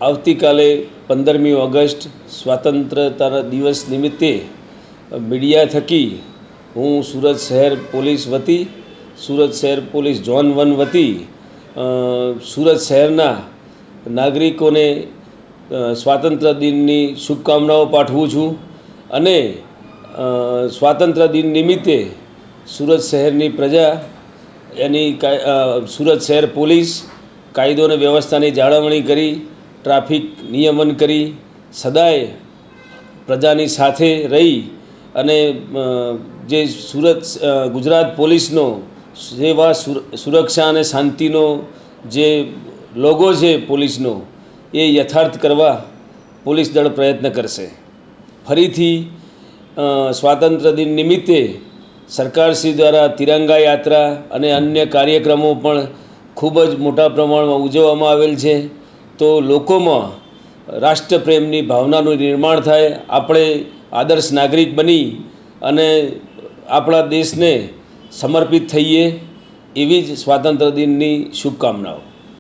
આવતીકાલે 15મી ઓગસ્ટ સ્વાતંત્રતા દિવસ નિમિત્તે મીડિયા થકી હું સુરત શહેર પોલીસ વતી સુરત શહેર પોલીસ ઝોન 1 વતી સુરત શહેરના નાગરિકોને સ્વાતંત્ર્ય દિનની શુભકામનાઓ પાઠવું છું અને સ્વાતંત્ર્ય દિન નિમિત્તે સુરત શહેરની પ્રજા એની સુરત શહેર પોલીસ કાયદો અને વ્યવસ્થાની જાળવણી કરી ટ્રાફિક નિયમન કરી સદાય પ્રજાની સાથે રહી અને જે ગુજરાત પોલીસનો સેવા સુરક્ષા અને શાંતિનો જે લોગો છે પોલીસનો એ યથાર્થ કરવા પોલીસ દળ પ્રયત્ન કરશે। ફરીથી સ્વાતંત્ર્ય દિન નિમિત્તે સરકારશ્રી દ્વારા તિરંગા યાત્રા અને અન્ય કાર્યક્રમો પણ ખૂબ જ મોટા પ્રમાણમાં ઉજવવામાં આવેલ છે। તો લોકોમાં રાષ્ટ્રપ્રેમની ભાવનાનું નિર્માણ થાય, આપણે આદર્શ નાગરિક બની અને આપણા દેશને સમર્પિત થઈએ, એવી જ સ્વાતંત્ર્ય દિનની શુભકામનાઓ।